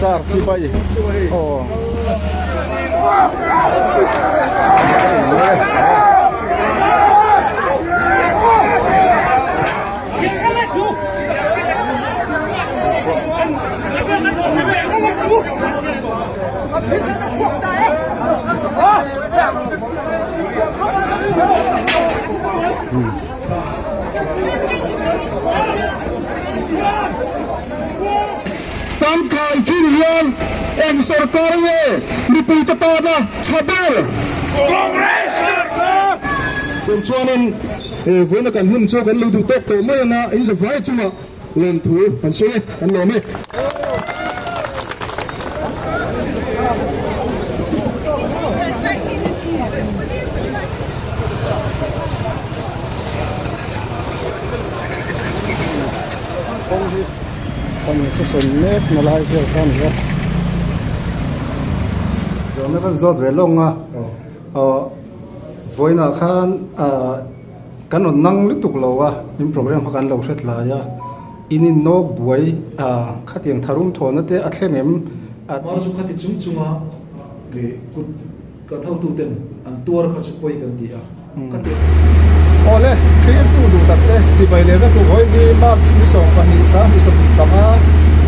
sar chi pai oh Tam khai chin hian en sarkar nge nipui tata na chabel Congress kun chuanin voina kan hun chu kan lu du tok to mai na in sa vai chuma len thu kan soi kan lo me kami sesunet malai ke kan ya Jom kan zot ve longa voina khan kan on nang lutuk lowa in program kan lo set la ya inin no buai khatiang tharum thona te athlengem mar su khati chung chunga de kut kan hau tu ten an tuar kha chu poi kan dia khati ole clear tu du tak te chi bai le ka tu hoi ni mark ni so pa ni sa ni so ni panga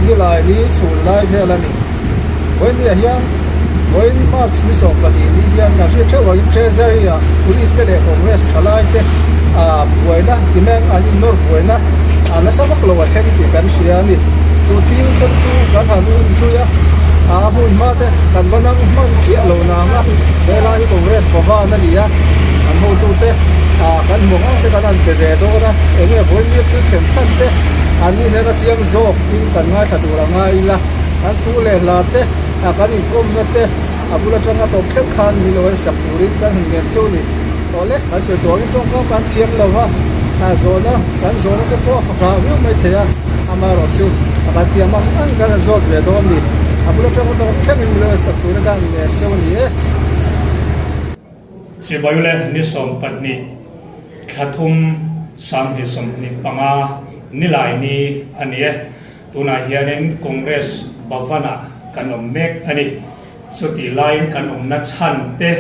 ni lai ni chu lai he la ni hoi ni hian hoi ni mark ni so pa ni hian ka she chawa in treasury ya police te le congress thalai te buaina timeng an nor buaina ana sa ko lo wa theni ti kan sia ni tu tin kan chu kan hanu chu ya hun ma te kan banang man chi lo na nga se lai congress ko va na ni ya an ho tu te kan mo ang te kan an te do na enge voi ni tu ken san te ani ne na chiang zo in kan nga tha du ra nga ila an tu le la te kan in kom na te abula changa to khem khan ni lo sak purin kan ngen chu ni ole an se do ni tong ka kan chiang lo wa zo na kan zo na te po fa wi mai the ya amaro chu kan ti ama an kan zo ve do ni abula changa to khem ni lo sak purin kan ngen chu ni si bayule ni som patni khathum sam hi som ni panga nilai ni anie tuna hianin congress bhavana kanom mek ani suti line kanom na chan te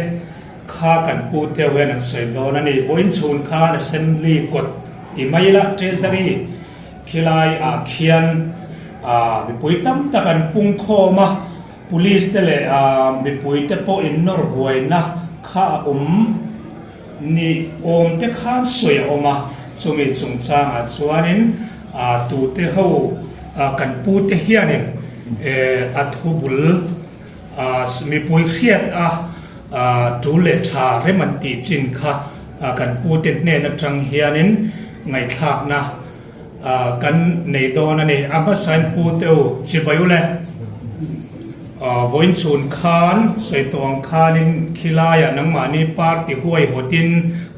kha kan pu te wen an soi don ani voin chun kha assembly kot ti maila treasury khilai khian mi puitam takan pung khoma police te le mi puite po innor buaina kha ni te khan soi oma chumi chungchang chuanin tu te ho kan pu te hianin athubul mi pui khiat tu le tha reman ti chin kha kan pu te ne na tang hianin ngai thak na kan nei don ani ama san pu te chi bayule voin chun khan soi tong khanin khilaya nangmani party huai hotin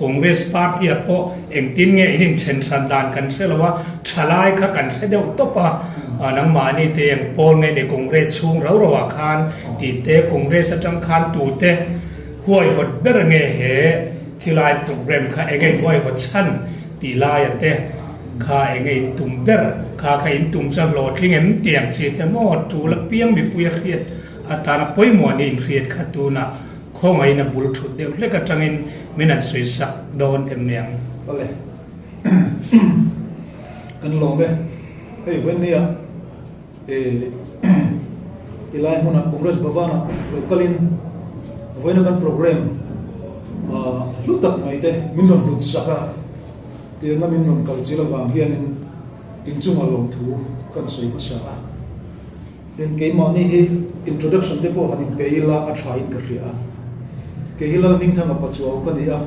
congress party apo engtin nge in chen san dan kan selawa thalai kha kan hede topa nangmani te eng pol nge ne congress chung rawa khan ti te congress atang khan tu te huai hot ber nge he khilai program kha ege huai hot chan ti lai te kha enge tum ber kha in tum cha lo thling em tiang chi te mo tu la piang mi puya khiat atana poi mo ni khiat khatuna khongai na bul thu de le ka tangin minan sui sak don em nyang ole kan lo be hey when nia tilai mona congress bhavana lokalin voina kan program lutak mai te minon lut saka te na minon kalchila wang hianin inchunga long thu kan soi masa den ke ma ni he introduction te po hanin peila a try in karia ke hila ning thanga pachu ka dia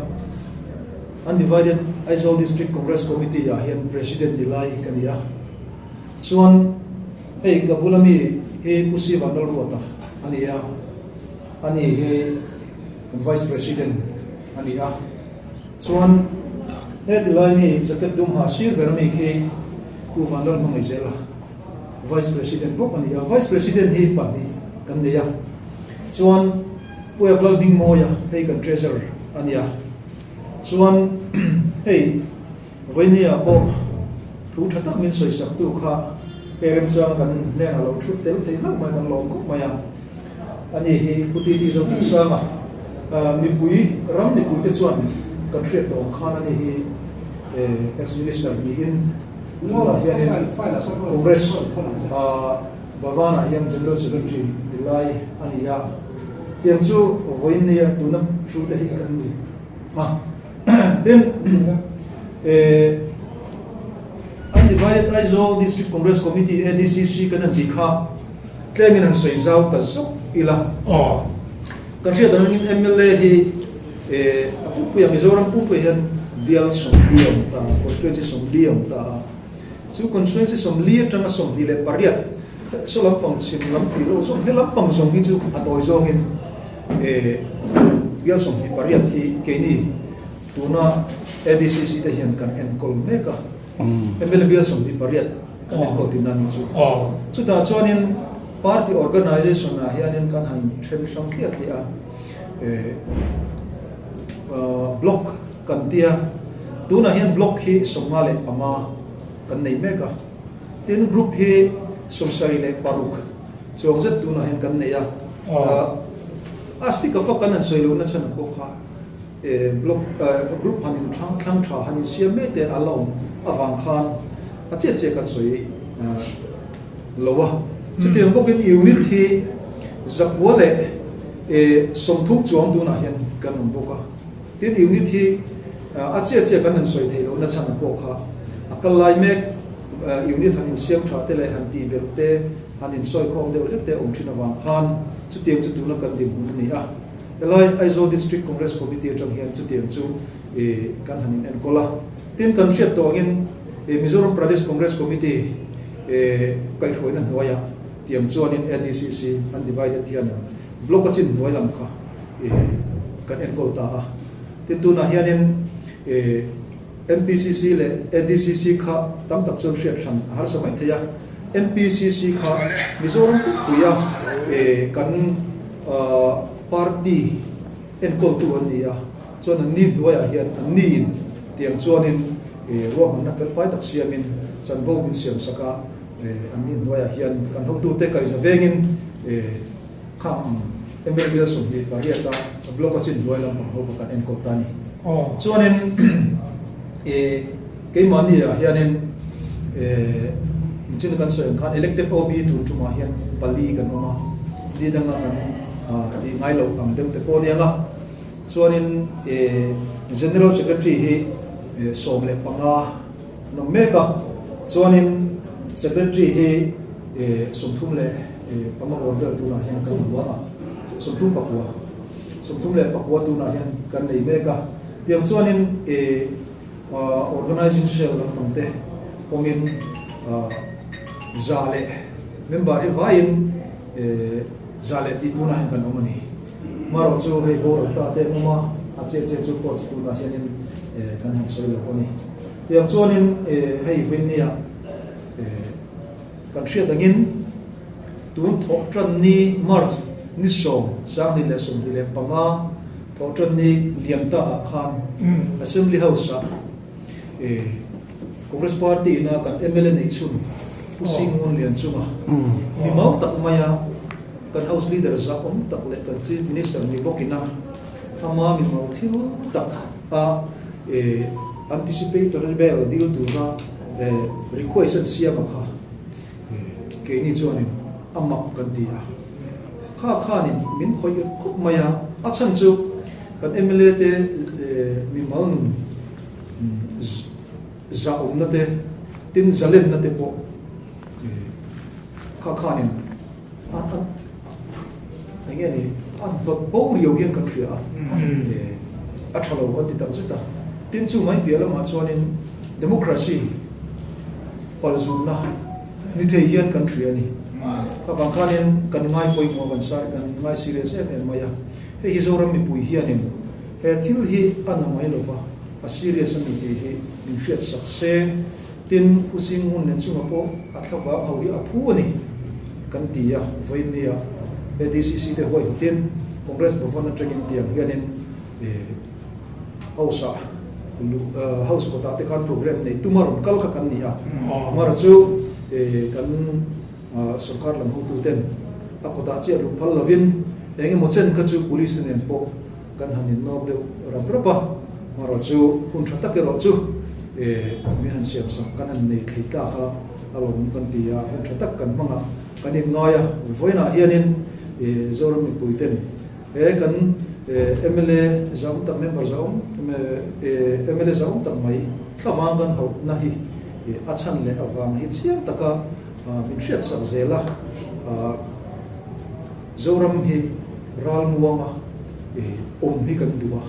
undivided Aizawl district congress committee ya hian president nilai ka dia chuan hey kabulami he pusi vandal ruata ania ani he vice president ania chuan he tilai ni jacket dum ha sir bermi ke ku vandal mangai zela vice president pok ania vice president hi pani kan dia chuan pueval bing moya hey kan treasurer ania chuan hey voinia po thu thata min soi sak tu kha Erem chuang kan len alo thut tel thei lak mai kan lom ko maya ani hi puti ti zo ti sama mi pui ram ni pui te chuan kan thret to khan ani hi ex minister mi in la hian congress bavana hian general secretary dilai ani ya tiang chu voin ne tunam thu te hi kan ni then Undivided Aizawl District Congress Committee ADCC kan dikha claim in soizau ta zuk ila kan ria dan MLA hi apu ya Mizoram pu hian bial som diam ta constituency som diam ta chu constituency som lia tanga som dile pariat so lampang sin lampi lo som helampang som hi chu atoi zong in bial som hi pariat hi keini tuna ADCC te hian kan enkol meka MLA bill som di pariat kan enkol tinan chu chu ta chuanin party organization na hianin kan han thren sang thliat thlia block kan tia tuna hian block hi somale ama kan nei meka tin group hi somsari le paruk chong zat tuna hian kan neya aspika fa kan soilo na chan ko kha block group hanin thlang tha hanin siame te alom avang khan ache kan soi lowa chutiang bokin unit hi zakwale somthuk chuang duna hian kan boka tin unit hi ache kan soi thelo na chana pokha akalai mek unit hanin siam tha te le hanti belte hanin soi khong de te omthina wang khan chutiang chutuna kan dim ni a Elai Aizawl District Congress Committee atang hian chutiang chu kan hanin enkola tin kan hriat to in Mizoram Pradesh Congress Committee kai hoina noya tiam chuan in ADCC undivided hian block achin noi lam kha kan enkol ta a tin tuna hian in MPCC le ADCC kha tam tak chon hriat than har samai theya MPCC kha Mizoram kuya kan party enkol tu ania chuan ni noya hian ni in tiang chuanin ruang na fel fai tak siamin chanvo min siam saka anin noya hian kan hoktu te kai zavengin kham MLA som ni pariata block achin noya lam ho kan enkol tani chuanin ke mani hianin chin kan so kan elective OB tu tuma hian pali kan ma di dang kan di ngai lo ang dem te ko ni anga chuanin general secretary hi som le panga no meka chuanin secretary hi somthum le panga order tu na hian kan wa somthum le pakwa tu na hian kan nei meka tiang chuanin organizing cell lam pangte pomin zale member hi vain zale ti tu na hian kan omani maro chu hei bo ta te noma ache chu ko tu na hian kan han soi lo ani tiang chuanin hei vinnia kan hriat angin tun thok tran ni march ni som sang ni le som le panga thok tran ni liamta khan assembly house sa Congress party na kan MLA nei chun pusing on lian chunga mi mau tak maya kan house leader za om tak le kan chief minister ni bokina ama mi mau thil tak anticipatory bail deal to na request siya makha ke ni chuanin amak kan dia kha ni min khoi khup maya achan chu kan MLA te mi mau za om na te tin zalen na te po kha ni anh ni an bo rio gen kan khria a thalo ko ti tak chuta tin chu mai biala ma chuanin democracy palzun na ni the hian kan khria ni ka bang khanin kan mai poi mo kan sai kan mai serious en maya he hi zoram mi pui hianin he thil hi ana mai lova a serious ni ti hi in fiat sakse tin using hun nen chunga po a thlawa hawi a phu ani kan tia voinia ADCC te hoi tin Congress bavana training tiang hianin house ko ta te kan program nei tumaron kal ka kan nia mar chu kan sarkar lam hu tu ten akota chi lu phal lavin enge mochen ka chu police nen po kan hanin nok de raprapa maro chu hun thata ke ro chu mi han siam sam kan han nei thleita kha alom kan tia hun thata kan manga kanin noya voina hianin zoram mi puiten kan MLA zam tam member zam MLA zam tam mai thlawang kan ho na hi achan le awang hi chiam taka min hriat sak zela zoram hi ral muanga hi kan duwa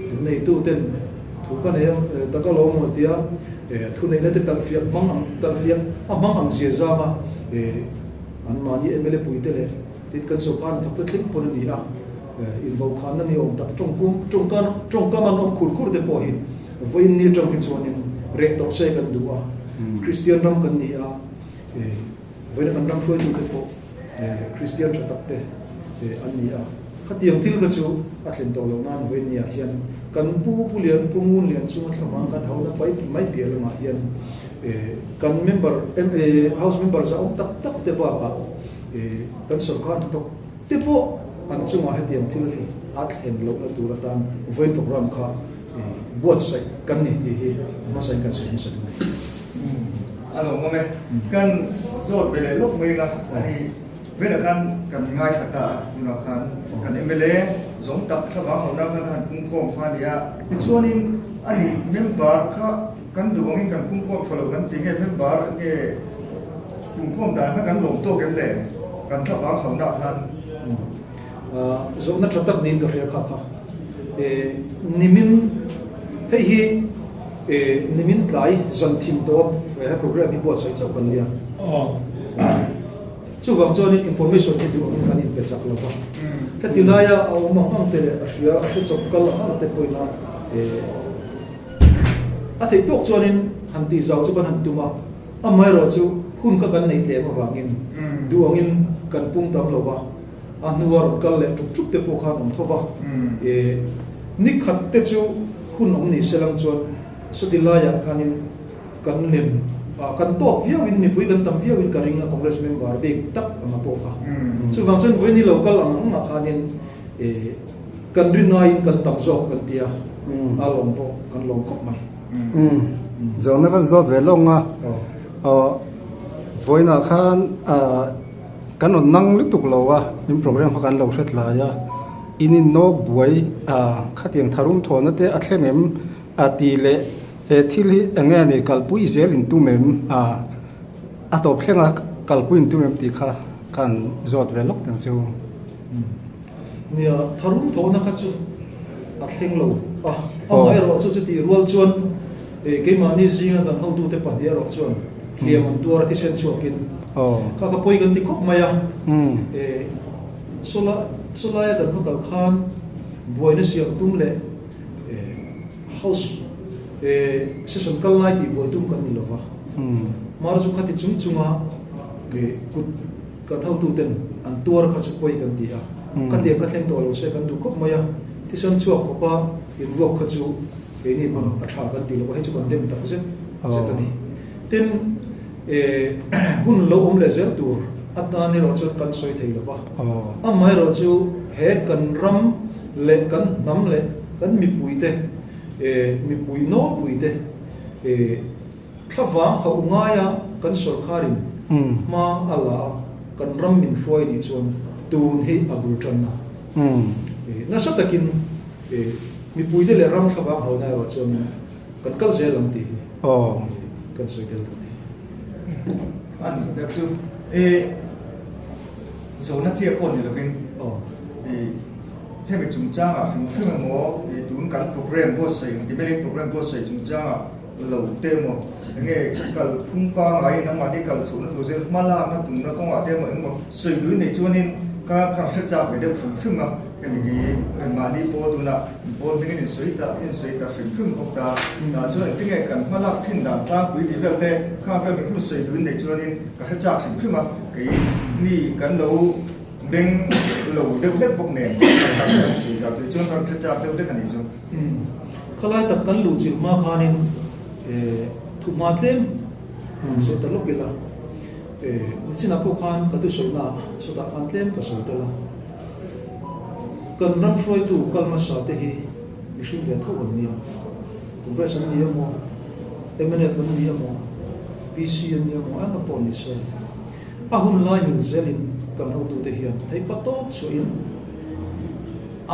tu nei tu ten thu kan taka lo mo tia thu nei na te talfiak amang ang sia zama an ma ni MLA puite le tin kan so kan thak thling pon ni a involve khan ni om tak trong kan man om khur de po hi voin ni trong hin chuanin re tok se kan duwa Christian ram kan ni a voin kan ram phoi tu te po Christian thatak te an ni a khatiang thil ka chu a thlen to lo nan voin ni a hian kan pulian pungun lian chu thlama kan hauna pai mai pial ma hian kan member house member za om tak te ba ka kan sarkar to te po an chunga hetiam thil hi at hen lo na turatan voin program kha buat sai kan ni ti hi ma sai kan sin sa du alo mo me kan zot bele lok me la ani vena kan ngai thata na khan kan MLA zong tak thaba hona kan pung khom khan ya ti chuanin ani member kha kan duangin kan pung khom tholo kan tinge member nge pung khom da kan lom to kem le kan thaba hona khan zong na thatak nin ka kha kha nimin hei hi nimin tlai zan thim to ha program hi buat sai chau kan lia chu wang chuan information hi du kan in pe chak lo ba ka tilaya au ma hang te a hria a hre chok kal a te poina a thei tok chuan han ti zau chu kan han tuma a mai ro chu hun ka kan nei tle ma wangin duangin kan pung tam lo ba a nuar kal le tuk te po khan om thova ni khat te chu hun om ni selang chuan sutilaya khanin kan lem kan tok viawin mi pui kan tam viawin karinga congress member big tak anga po kha chu wang chen voini local anga khanin kan rinain kan tam jok kan tia alom po kan lom kop mai zona kan zot ve longa voina khan kan on nang lutuk lowa in program kan lo hret la ya inin no buai khatiang tharum thona te a thlengem ati le thil hi enge ni kalpui zel in tu mem a to thlenga kalpui in tu mem ti kha kan zot ve lok tang chu nia tharum thona kha chu a thleng lo mai ro chu ti rual chuan ke mani zinga kan ho tu te pa dia ro chuan liam an tuar ti sen chuakin ka poi kan ti khop maya sola ya kan ka khan boina siam tum le house session kal nai ti boi tum kan ni lova mar chu khati chunga kut kan ho tu ten an tuar kha chu poi kan ti a ka te ka thleng to lo se kan du khop maya ti san chuak ko pa in wok kha chu ni ma a tha kan ti lo he chu kan dem tak se tani ten hun lo le zel tur atani ro chu kan soi thei lo ba mai ro chu he kan ram le kan nam le kan mi puite mi pui no puite thawa ho ngaya kan sarkarin ma ala kan ram min foi ni chon tun hi abul tanna na sa takin mi puite le ram thawa ho na ro chon kan kal zelam ti kan soi tel ani da chu zona chia pon ni lovin he me chung changa film mo tun kan program bo sai development program bo sai chung changa lo te mo nge kal phung pa ngai na ma ni kal su na to zel mala na tung na ko wa te mo mo sai du nei chuanin ka se cha be de film ma ke mi gi ma ni po tu na po mi ni soi ta film ok ta na chuan ti nge kan mala thin da ta pui di vel te ka be mi film sai du nei chuanin ka se cha film ma ke ni kan lo beng lo develop bok ne ta kan si ga tu chuan kan se cha develop kan ni chu khalai tak kan lu chil ma khanin thu ma tlem so ta lokila ni china po khan ka tu soina so ta khan tlem ka so tela kan ran froi tu kalma sa te hi mishing ve tho wan nia congress an nia mo MNF an nia mo PC an nia mo an po ni se a hun lai min zelin kan ho tu te hian thei pa to so in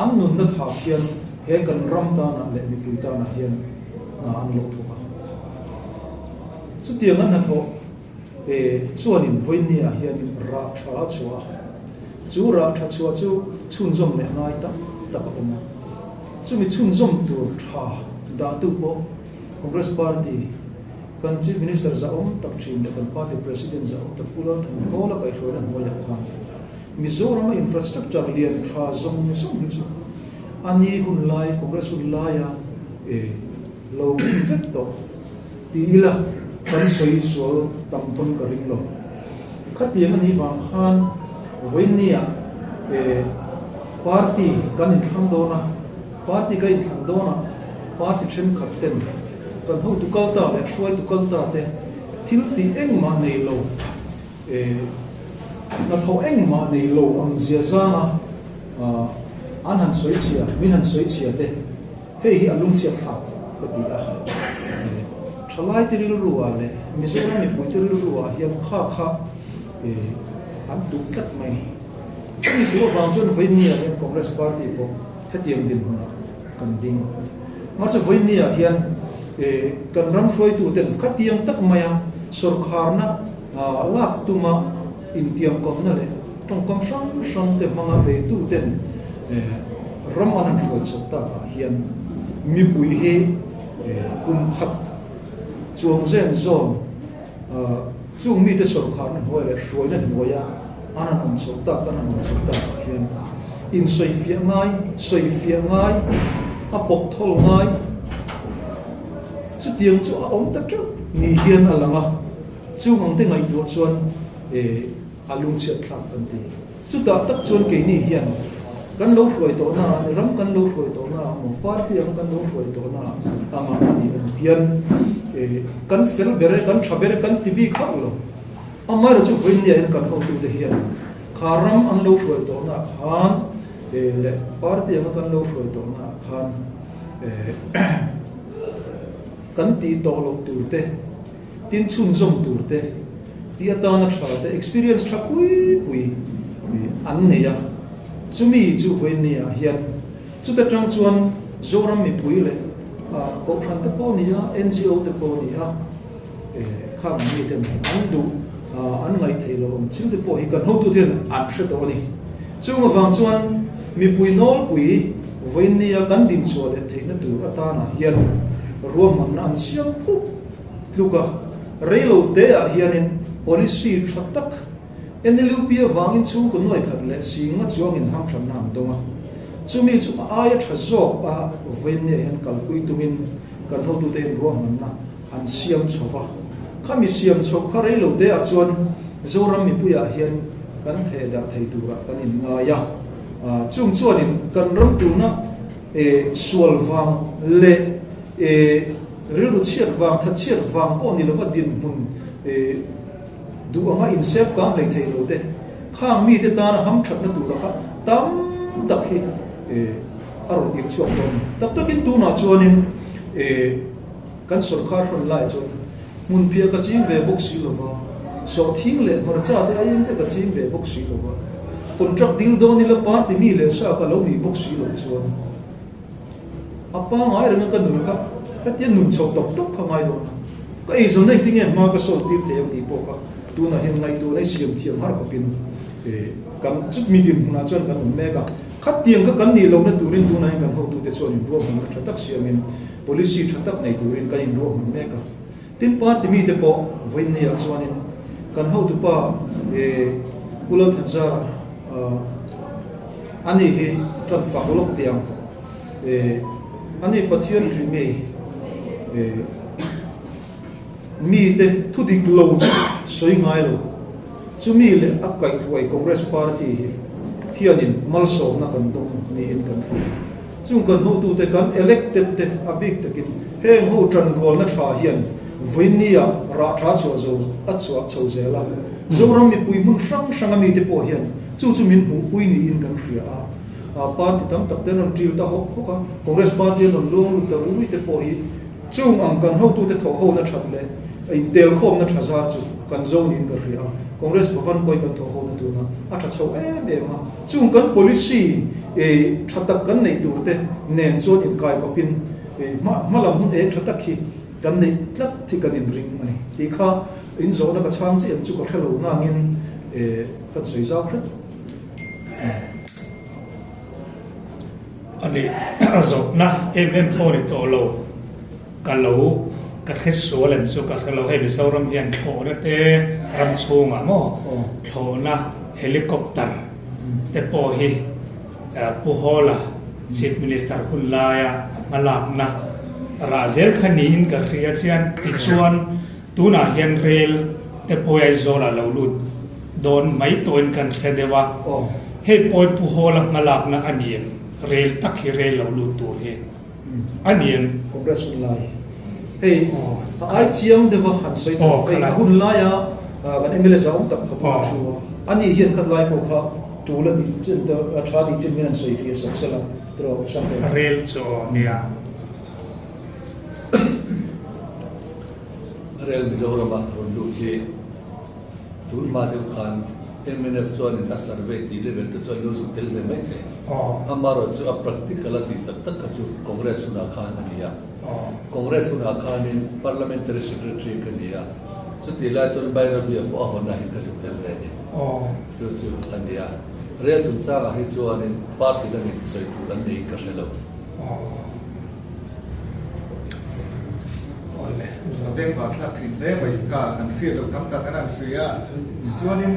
an nun na tha hian he kan ram ta na le mi pu ta na hian na an lo thoka chu tiang an na tho chuan in voinia hian in ra tha chua chu ra tha chua chu chun zom le ngai ta ta pa ma chu mi chun zom tu tha da tu po congress party kan chief minister za tak thin le kan party president za tak pula than ko la kai thoi na mo ya khan Mizoram infrastructure lian tha zom zom ni chu ani hun lai congress hun lai ya lo vector ti ila kan soi so tampon ka ring lo khatiang ani wang khan voinia party kan in thang dona party ka in thang dona party thren khaten kan ho tu kalta le shwai tu kalta te thil ti eng ma nei lo na tho eng ma nei lo ang zia zana an han soi chia min han soi chia te hei hi alung chia tha ka ti a thalai ti ril ruwa le mizoram ni pu ti ril ruwa hiam kha kha an tu kat mai ni tu wang chon voinia le congress party po thatiam din huna kan ding mar cha voinia hian kan ram floi tu ten khatiam tak maya sarkar na lak tuma intiam kom na le tong kom sang te manga be tu ten ram anan floi chota ka hian mi pui he kum khat chuang zen zone chung mi te sarkar na hoi le roi na moya anan on chota kan an chota ka hian in soi fia ngai a pok thol ngai chu tiang chu a om tak chu ni hian alanga chu ngong te ngai do chuan alung chiat thak kan ti chu ta tak chuan ke ni hian kan lo hroi to na ram kan lo hroi to na mo party ang kan lo hroi to na ama ani hian kan fel bere kan thabere kan tibi khak lo amar chu voinia en kan ho tu te hian kharam an lo hroi to na khan le party ang kan lo hroi to na khan kan ti to lo turte tin chun zom turte ti atana thate experience tha pui an neya chumi chu voinia hian chu ta tang chuan zoram mi pui le ko phan te po nia NGO te po nia kham mi te an du an ngai thailo chim te po hi kan ho tu then an hre to ni chung awang chuan mi pui nol pui voinia kan din chu le theina tur atana hian ruam man an siam pu luka reilo te a hianin policy thatak enelupia wangin chu ko noi khat le singa chuang in ham tham nam donga chumi chu aya thazo a venne en kalpui tumin kan ho tu te ruam man na an siam chowa khami siam chok kha reilo te a chuan zoram mi puya hian kan the da thei tura kan in ngaya chung chuan in kan ram tu na sual wang le rilu chiat wang tha chiat wang po ni lova din mun du anga in sep ka le thei lo te khang mi te ta na ham that na tu ka tam tak hi aro ik chuak to tak takin tu na chuanin kan sarkar ron lai chuan mun phia ka chim ve box si lova so thing le mar cha te ayin te ka chim ve box si lova contract deal do ni la party mi le sa ka lo ni box si lo chuan apa ngai reng ka nu ka tian nun chok tok tok kha ngai do ka ei zon nei tinge ma ka so tir the ti po ka tu na hen ngai tu nei siam thiam har ka pin kan chut mi din na chuan kan me ka khat tiang ka kan ni lo na turin tu nai kan ho tu te chuan in ro man tha tak siamin policy tha tak nei turin kan in ro man me ka tin party mi te po voin nei a chuan in kan ho tu pa ulal thanza ani he tan fa ulok tiang ani pathian tri me mi te thu dik lo soi ngai lo chumi le akai huai congress party hianin malso na kan dong ni in kan chung kan ho tu te kan elected te abik takin heng ho tran gol na tha hian voinia ra tra chu zo achwa chho zela zoram mi pui mun sang sang mi te po hian chu min hu pui ni in kan ria a party tam tak ten on tril ta ho ka congress party on long ta ui te po hi chung ang kan ho tu te tho ho na that le in tel khom na thaza chu kan zone in ka ria congress bhavan poi kan tho ho na tu na a tha chho ma chung kan policy thatak kan nei tur te nen zone in kai ko pin malam mun thatak hi kan nei tlat thi kan in ring ani ti kha in zone ka chang chi chu ko thelo na ngin kan sei za khret ani azo na pori to lo kalau ka khesolem so ka khalo he bisoram hian thona te ram chunga mo thona helicopter te po hi puhola chief minister hunlaya malakna razel khanin ka khria chian tichuan tuna hian rail te poai zola lolut don mai toin kan khredewa he poi puhola malakna aniem rail tak hi rail lolut tur he aniem congress hunlaya hey ai chiang dewa han sei to hunlaya kan MLA zaum tak ka pa chuwa ani hian khat lai po kha tula di chen to atha di chen min sei fi sa sala tro sampe rail cho nia rail Mizoram rundu hi tul ma de khan MNF chuan in a survey ti level te chuan lu su tel me mai the amaro chu a practical ati tak tak ka chu congress na khan ania congress na khan in parliamentary secretary kania chu ti la chun bai ra bi a ho na hi ka su tel re ni chu ania rail chu cha hi chuan in party da ni soi tu dan nei ka shelo bên vào là thuyền lễ vậy cả cần phiền được cắm đặt cái này phía cho nên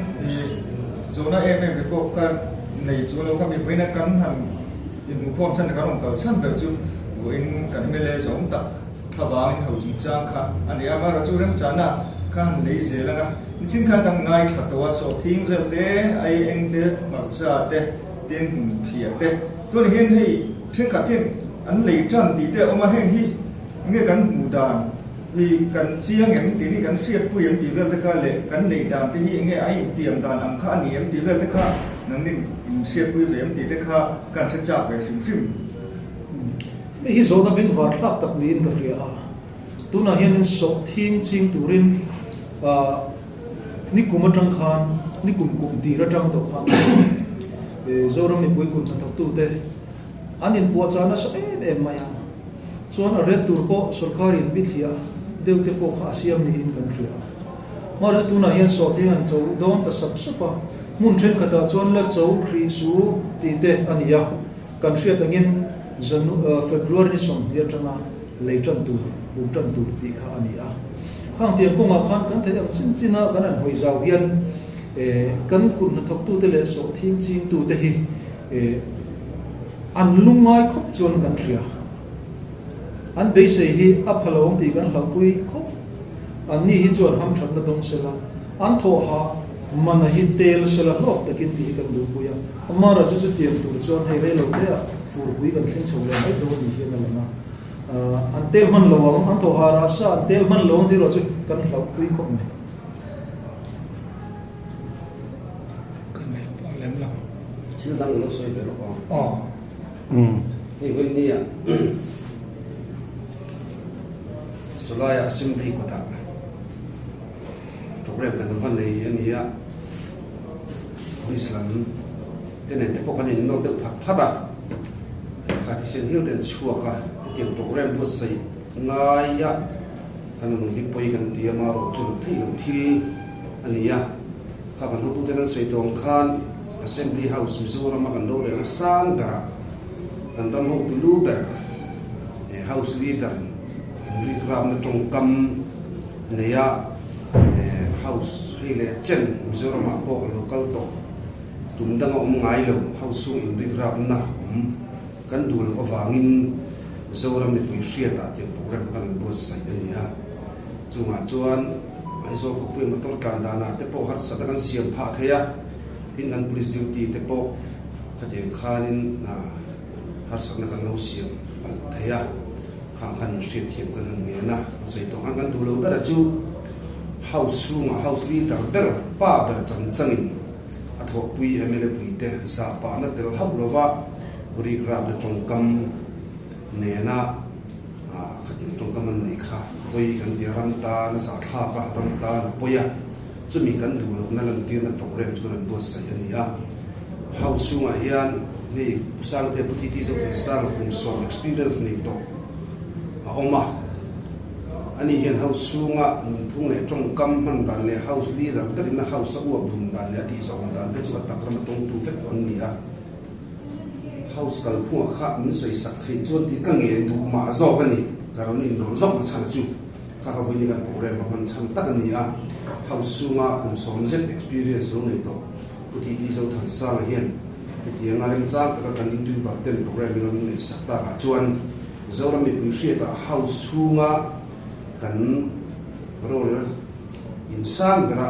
dù nó em cái bộ can này chú nó có bị với nó cắn hàng những con chân cái lòng cầu chân về chú với cần mấy lễ giống tập thà vào anh hậu chúng trang cả anh em mà chú đang chán à can lấy gì là ngà chính khăn thằng ngay thậtตัวsố thiên về thế ai anh thế mà ra thế tiền phía thế tôi hiện thì thiên cả thiên anh lấy chân thì thế ông mà hiện thì nghe cần mù đàn vì cần chiang em thì cần siết bùi em thì về tất cả lệ cần lấy đàn thì nghe ai tiệm đàn ăn khá ni em thì về tất cả nâng nên siết bùi về em thì tất cả cần sẽ chạm về phim hi zo da bing war tlak tak ni in ka ria tu na hian in so thing ching turin ni kum atang khan ni kum ti ra tang to khan zo ram ni bui kun thak tu te anin po chana so maya chuan a red tur po sarkar in bithia deute po kha siam ni in kan ria mar tu na hian so thing an chau don ta sap sapa mun then kata chuan la chau khri su ti te ania kan hriat angin February som dia tanga leitan tu butan tu ti kha ania hang tiang ko ma khan kan thai am chin china kan an hoi zau hian kan kun na thok tu te le so thing ching tu te hi an lungai khop chon kan ria an be sei hi aphalom ti kan hlapui khop an ni hi chuan ham thak na dong sela an tho ha mana hi tel sela lok takin ti kan du puya amara chu tiam tu chuan hei re lo te fur bui kan thlen chho le mai to ni hian la na an tel man lo an tho ha ra sa tel man lo ti ro chu kan hlapui khop me kan nei lem la sil dang lo soi pe lo hei hoi ni ya Sulaya assembly kota program kan van nei ani ya Islam tenen te pokani no de phada khati sen hil den chuaka tiang program bo sai ngai ya kan no li poi kan ti ma ro chu thei lo thil ani ya kha kan hu ten sei tong khan assembly house Mizoram kan lo le sang da kan dam ho tu lu ber house leader Ram na trong kam neya house hele chen Mizoram po local to tumdang ngai lo house in ram na kan dul awangin Mizoram ni pui hria ta te program kan bo sai ania chunga chuan ai zo ko pui motor kan dana te po har sa kan siam pha thaya in an police duty te po khate khanin na har sa na kan lo siam pal thaya khang khan shit thiam kan hang ne na sei to kan du lo ber chu house leader ber pa ber changin a tho pui emele pui te sa pa na tel hab lova uri grab de chongkam ne na khatin chongkam an nei kha toi kan dia ram ta na sa tha ka ram ta na poya chumi kan du lo na lang tin na program chu nan bo sai ani a house nga hian ni sang te puti ti zo kan sang kum so experience ni to a oma ani hian house nga phung le chongkam man dan le house leader ta na house u bum dan le ti so dan te chu ta kram tong tu fet on ni a house kal phung kha min soi sak thei chon ti ka nge du ma zo ka ni karon in ro zok na chana chu kha ka voi ni kan program man cham ta ni a house nga kum som zet experience lo nei to puti ti zo than sa la hian ti nga lem chang ta kan in tu par ten program lo nei sak ta ka chuan zo ram mi pu shi ta house nga kan role insan bra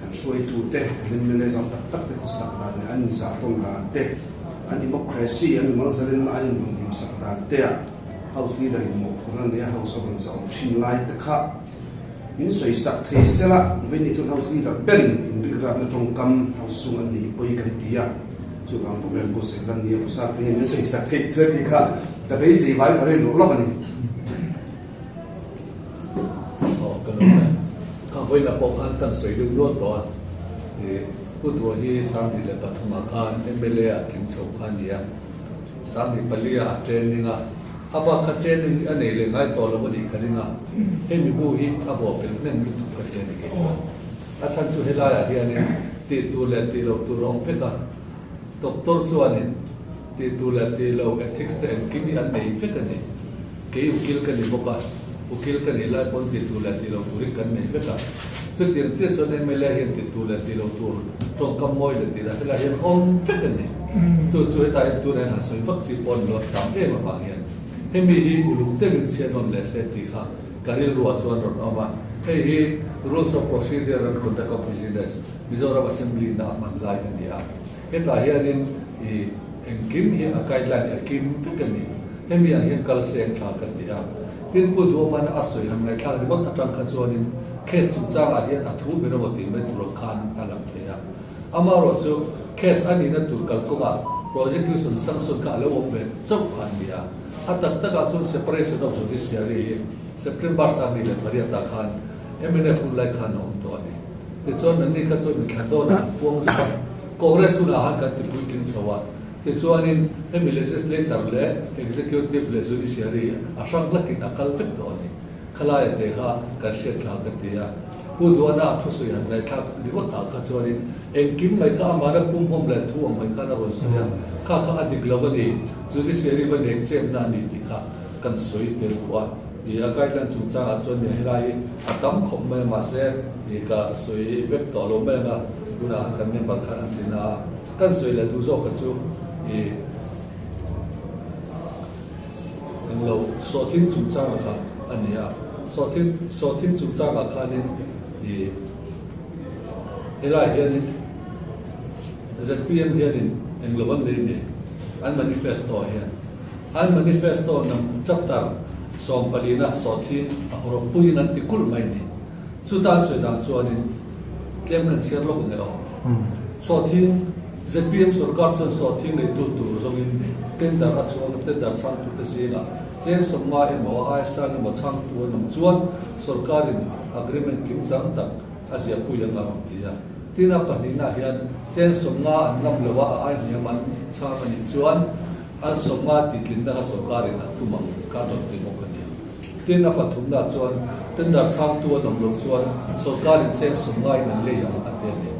kan soi tu te min le zam tak te khosak dan an za tong dan te an democracy an mal zalen an in sak dan te house leader mo phuran ne house of zam thin lai te kha in soi sak the sela when it house leader ben in bigra na tong kam house sung an ni poi kan tia chu kam problem bo se kan ni sa te in soi sak the chhe ti kha ta be sei vai ta re lo ni voi na pokhan kan soi du lo to pu tu hi sam ni le pathuma khan MLA a king chau khan ya sam ni palia training a aba ka training ane le ngai to lo ni karinga he mi bu hi abo pel nen mi tu ka training ke a chan chu hela ya hi ane ti tu le ti lo tu rong fe ka doctor chu ane ti tu le ti lo ethics te kimi an nei fe ka ni ke ukil ka ni boka ukil kan ilai pon ti tu la ti lo puri kan nei beta chu tiang che so nei mela hian ti tu la ti lo tur tong kam moi le ti la la hian om fe kan nei chu ta tu ren ha soi fak chi pon lo tam e ma phang hian he mi hi ulu te min chen on le se ti kha karil ruwa chuan ron oma he hi rules of procedure and conduct of business Mizoram Assembly na man lai kan dia he ta hian in engkim hi a guideline a kim fe kan ni he mi an hian kal se tha kan dia tin pu do man asoi ham lai thang ribot atang kha chuanin case chu changa hian athu berawati metro khan alam thea amaro chu case ani na turkal koma prosecution sanction ka lo ombe chok khan dia atak taka chu separation of judiciary September sang ni le maria ta khan MNF lai khan om to ani te chon ani ka chu ni khan do na puang sa congress na han ka ti puikin chawa te chuanin legislature le executive le judiciary ashang lakin akal vet do ni khalai te kha ka shet la ka tia pu do na thu sui han lai thak riwat ta ka chuanin engkim mai ka amara pum hom le thu mai ka na ron suya kha adik lovani judiciary ban exam na ni ti kha kan soi te wa di akai lan chu cha a chuan ni helai atam khom mai ma se ni ka soi vet to lo me na una kan ne ba khan dina kan soi le du zo ka chu lo so tin chu cha ka ania so tin chu cha ka nin helai hian ZPM hian in lo ban ni an manifesto hian an manifesto nam chapter som palina so thin a horo puin an tikul mai ni chu ta se dang chuanin tlem kan cher lo ne lo so thin ZPM sarkar chon so thin nei tu zongin tender a chuan tender sang tu te sila cheng somma e mo ai sang mo chang tu nam chuan sarkarin agreement kim chang tak asia puilang ma tia tina panina hian cheng somma an nam lewa ai niaman chang ani chuan an somma ti tlinda sarkarin atumang ka dot ti mo kani tina pathumna chuan tender chang tu nam lo chuan sarkarin cheng somma in le ya ate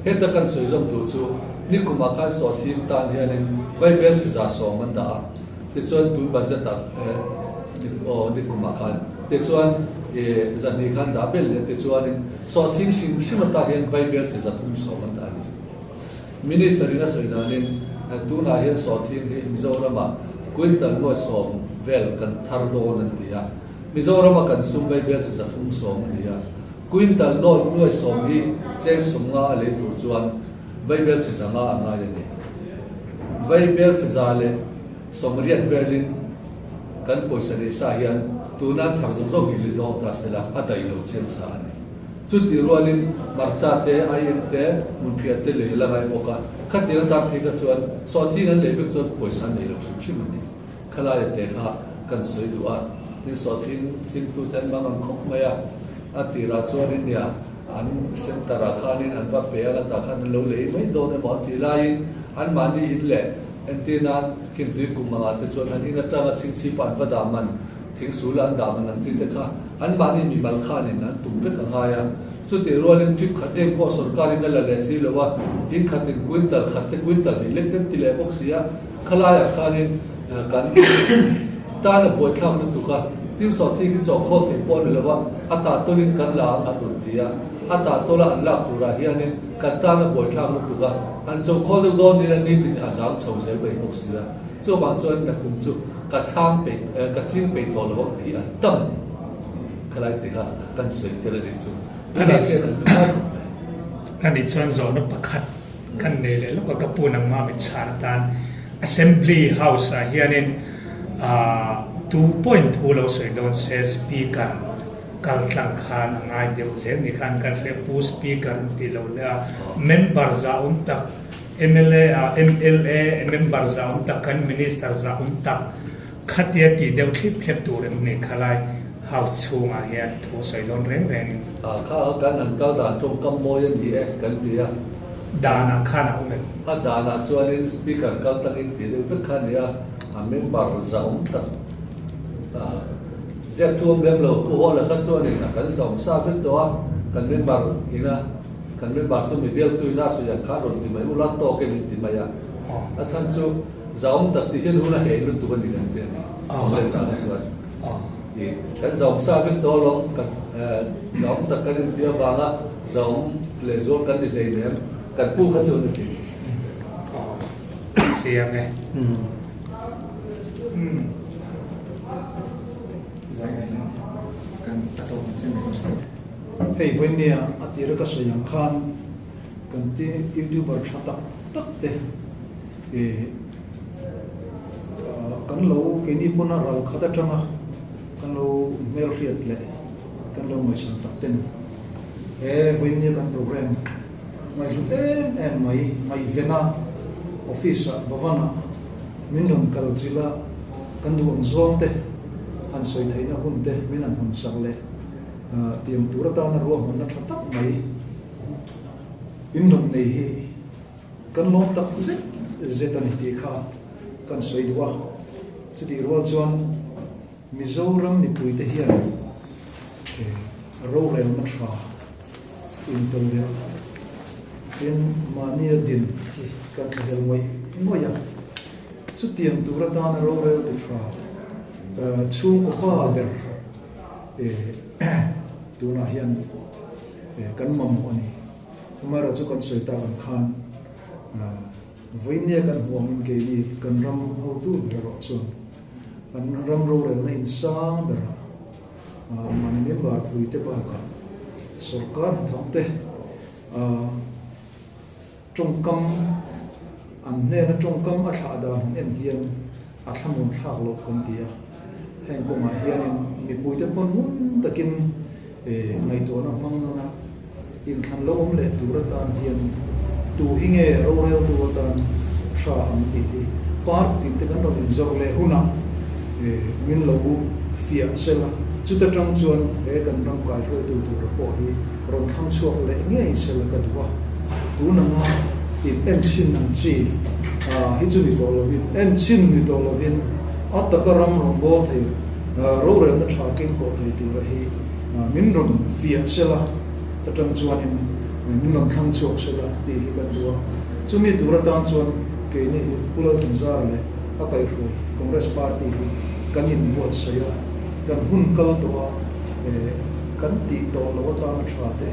heta kan soizom tu chu ni kuma kan so thim tan hianin vai bel si za so man da te chuan tu budget ta ni kuma kan te chuan zani khan da bel le te chuan so thim sim ta hian vai bel si za tum so man da ni minister ina soidanin tu na hian so thim hi Mizorama quintal no so vel kan thar do nan dia Mizorama kan sum vai bel si za tum so man dia quintal no som hi cheng somnga le tur chuan vaibel se zanga anga yani vaibel se zale somriat verlin kan poisa ni sa hian tunan thak zong zong ili do ta sela adai lo chen sa ni chuti rolin marcha te ain te mun phia te le la gai oka khatia ta phi ka chuan so thi gan le chuan poisa nei lo chim chim ni khala te kha kan soi du a ti so thin chin tu tan ma ngam khop maya ati ra chuan in ya an sentara khanin an va pe ala ta khan lo le mai do ne mo ti lai an mani in le entina kin tui kum manga te chuan an ina tanga ching chi pan va da man thing sulan da man ang chi te kha an mani mi bal khanin an tum te ka nga ya chu te rolin trip khat e po sarkari na la le si lo wa in khatin quintal khatte quintal ni lekten ti le box ya khala ya khanin kan ta na poi kham tu ka tin so thi ki chok kho the po le wa ata tonin kan la atu tia ata tola an la tu ra hianin kan ta na poi kham tu ka an chok kho du do ni na ni tin asam chho se be box ya chu ba chuan na kum chu ka chang pe ka chin pe to lo ti an tam khalai te ha kan se te le chu ani chuan zo no pakhat kan ne le lo ka pu nang ma mi char tan assembly house a hianin 2.2 lo sei don se speaker kal tlang khan ngai deu zen ni khan kan re pu speaker ti lo la member za tak MLA member za tak kan minister za tak khatia ti deu clip tur ne khalai house chunga hian thu sei don reng reng kha kan an kal dan trong kam mo yan ni e kan tia dana khana umen dana chuan speaker kal tak in ti deu vek khan ya a member za tak zep tuam lem lo ku ho la khan chuan in kan zom sa vek to kan member ina kan member chu mi bel tu na su ya kha ron ti mai ula to ke ni ti mai ya a chan chu zaum tak ti hian huna he lu tu ban ni kan te ni mai sa na chuan kan zom sa vek to long kan zom tak kan ti awanga zom le zo kan ni le nem kan pu kha chu ni ti siam nge hei when nia atira ka soyang khan kan ti youtuber thatak tak te kan lo ke ni puna ral khada tanga kan lo mel riat le kan lo mai san tak ten when nia kan program mai ruten mai vena office bavana minum kalchila kan duang zom te han soi thaina hun te minan hun sakle tiang turata na ro man na thatak mai indom nei hi kan lom tak zetan ti kha kan soi duwa chudi ro chuan mizoram ni pui te hian ro rel na thra in tol de in mania din kan hel moi moya chu tiang turata na ro rel te thra chu ko pa ber tuna hian kan mam ani mara chu kan soi ta kan khan voinia kan huam in ke ni kan ram ho tu ro chuan kan ram ro le na in sang bera man ni ba pui te ba ka sarkar thamte chongkam an ne na chongkam a tha da en hian a thamun thak lo kon tia heng ko ma hian mi pui te pon mun takin ngai to na mang na in khan lo om le tur tan hian tu hinge ro rel tu tan sha am ti part tin te kan ro in zor le huna min lo bu fia sela chu ta tang chuan kan ram kai ro tu tu ro po hi ron thang chuak le nge sela ka duwa tu na ma in en chin nang chi hi chu ni to lo bin en chin ni to lo bin at ka ram rom bo thei ro rel na tha kin ko thei tu ra hi min ron fia sela ta tang chuan in min ron thang chuak sela ti hi kan duwa chumi tu ra tan chuan ke ni pulal tin zar le a kai roi congress party hi kan in vote saya kan hun kal to kan ti to lo ta na tha te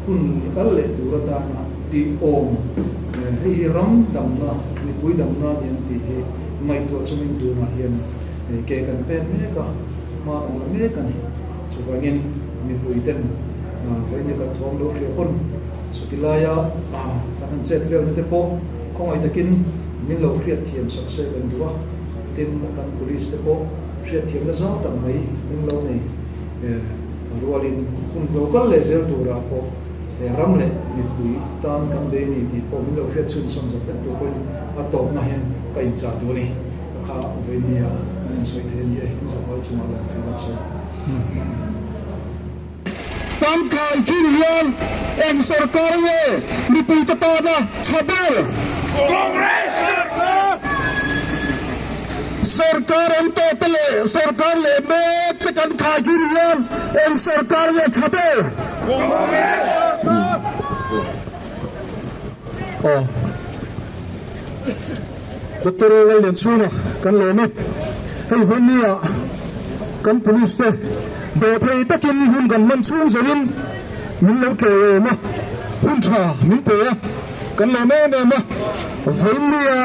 hun kal le tu ra ta na ti om hi ram dam na ni pui dam na ni ti hi mai to chumin tu na hian ke kan pen me ka ma ang la me kan chu wangin mi pui ten ko ni ka thom lo khre pon su tilaya kan chet vel te po khong ai takin min lo khriat thiam sak se kan duwa tin kan police te po sẽ thiệt là rõ tầm mấy nhưng lâu này rualin kun local level tu ra po ram le mi pui tan kan be ni ti po mi lo hria chun som jak tu ko atop na hen ka in cha tu ni kha ve ni a an soi the ni e zo ba chu ma la tu ma so tam khai chin hian en sarkar nge nipui ta na chabel सरकार हम तो पहले सरकार ले में तकन खाकी रियान इन सरकार ये छपे डॉक्टर वाले सुनो कन लो में हे वनिया कन पुलिस ते दो थे तकिन हुन कन मन सुन जरिन मिन लो चे ना हुन छा मिन पे कन लो में ना वनिया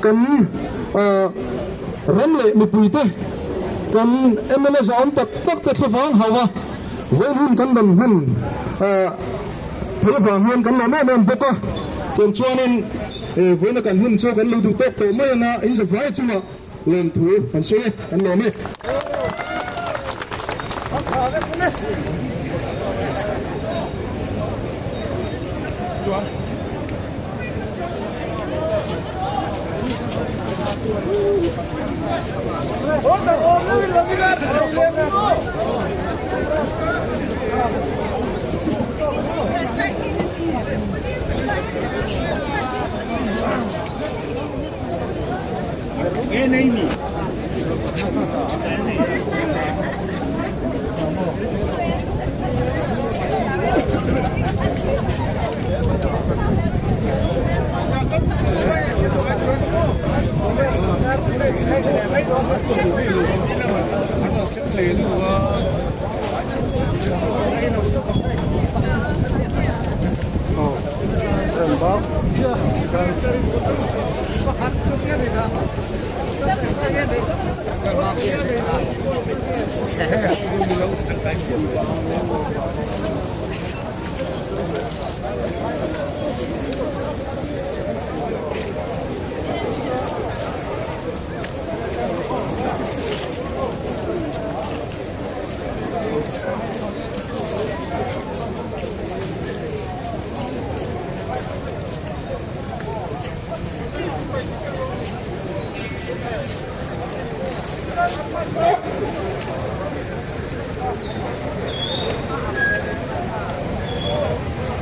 कन ramle mi puite kan MLA zon tak te thawang hawa vein kan dam han thawang han kan la men boka ken chuanin vein kan hun cho kan lu du tok to mai na in sa vai chuma len thu kan se kan lo me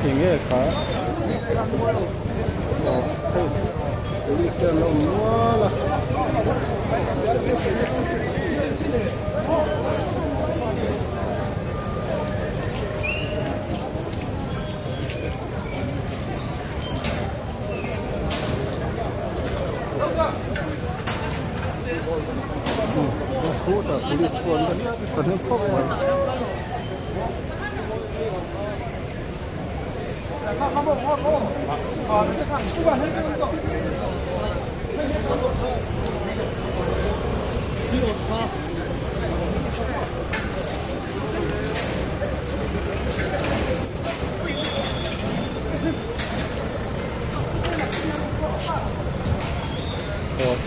Inge ka police te lo nuala puta police pon kan khop mai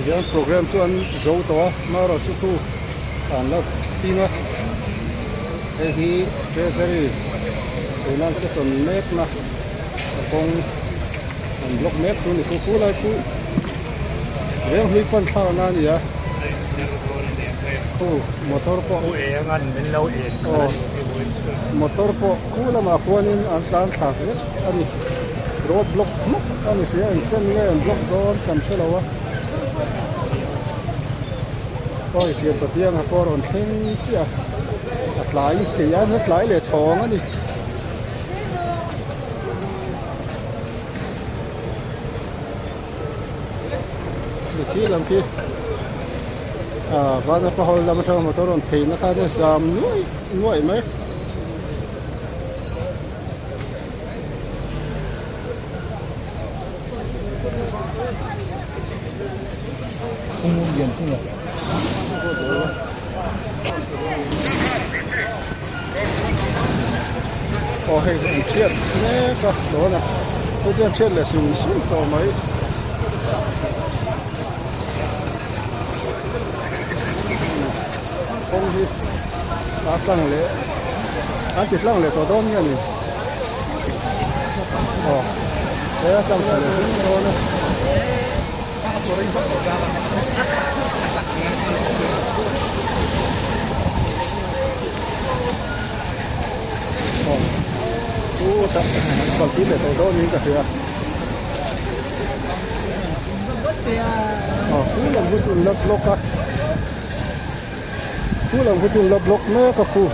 Tiyan program tu an zo to ma ro chu tu an la tinga hi treasury finance son map na kong an block map tu ni ku lai ku rem hui pan sa na ni ya ku motor po ngan min lo motor po ku la ma kuanin an tan sa ke ani road block ani sia an chen le an block don kam selawa ôi chuyện đầu tiên là cô còn thêm chứ à lái thì giá rất lái để thò nó đi được khi làm khi và nó có hồi làm cho một tôi còn thì nó khai ra giảm nuôi mấy không muốn điện không được có hay cũng chết nè các đó là tôi đang chết là sừng sững to mấy không đi áp lăng lệ ăn thịt lăng lệ có đón nha nhỉ thế trong phải là cũng đón nữa còn tí để tôi đón những cả thứ cú làm cái chuyện lấp lốc á cú làm cái chuyện lấp lốc nữa các cú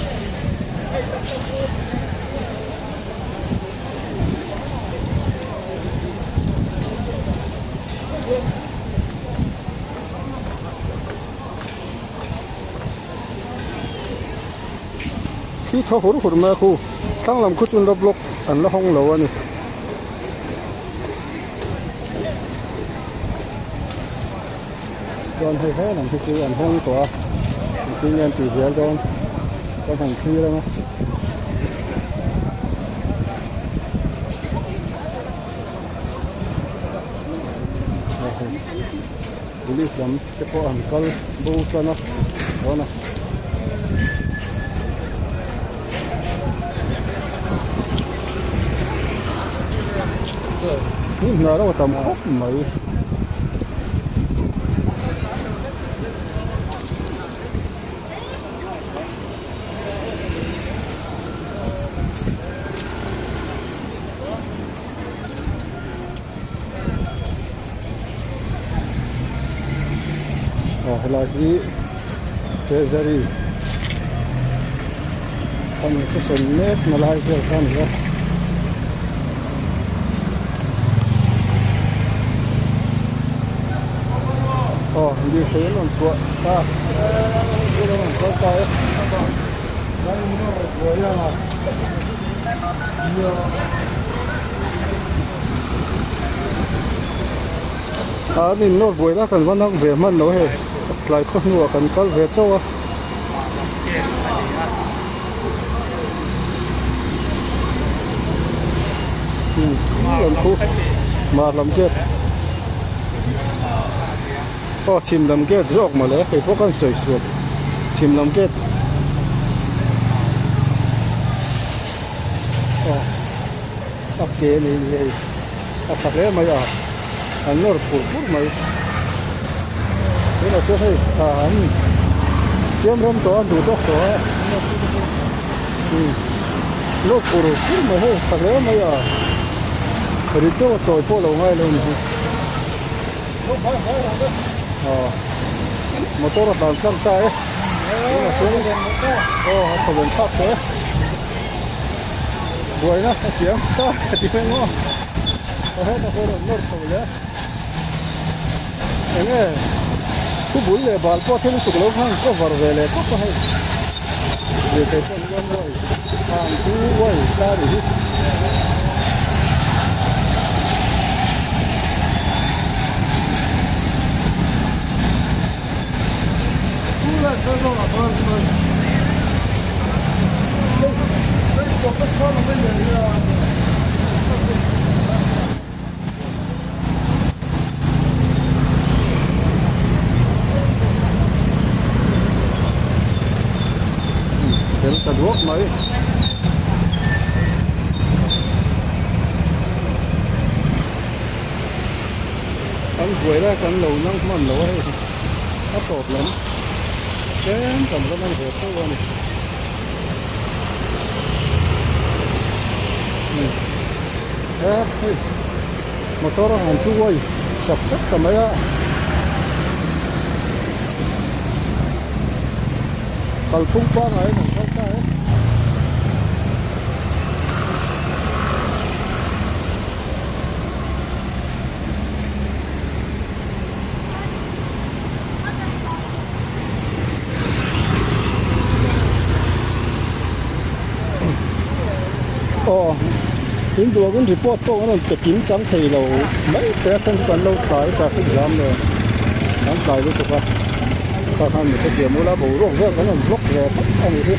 khi thọ huru huru mà cú tăng làm cái chuyện lấp lốc anh là không lâu anh còn hơi hết làm cái chữ ảnh hông của kinh nghiệm tỷ giá con có thằng thi đâu mà police lắm cái cô ăn câu bố cho nó đó nè nhưng nó đâu tầm hốc mấy là cái treasury con sẽ sân nét mà lại cái con nữa đi thế luôn xuống ta cái đó là có cái đây nó vừa ra mà nhìn nó vừa ra cần vẫn về mất nó hết lại không nuôi cần có về châu làm khu mà làm kết có chim làm kết dọc mà lấy phải có con sợi suốt chim làm kết ấp kế này ấp phát lấy mày anh nó phun mày thế là chưa thấy anh chiếm râm to anh đủ tóc to nó phun mày hay phát lấy mày rồi tôi trôi po lâu ngay luôn motor là tàn sang tay nhưng mà xuống không cần phát thế rồi nó kiếm ta thì phải ngon hết nó có nó sầu lẽ nghe cứ bún lệ bal po thêm sụp lâu hơn có vợ về lệ có hay về cái con con rồi hàng cứ quay ra đi Đến cả đuốc mấy ăn quẩy ra cần lẩu năng mặn lẩu hay hấp tột lắm cái cầm cái này đẹp thôi này motor hàng chú quay sập sắc cầm ấy á kalau pumpa này một cái cái tiếng đùa cũng report tôi nó tự kiếm trắng thì lâu mấy cái chân còn lâu trái traffic lắm rồi đóng tài với tụi ta sao tham một cái điểm mua lá bù rồi cái nó block về tất cả những thứ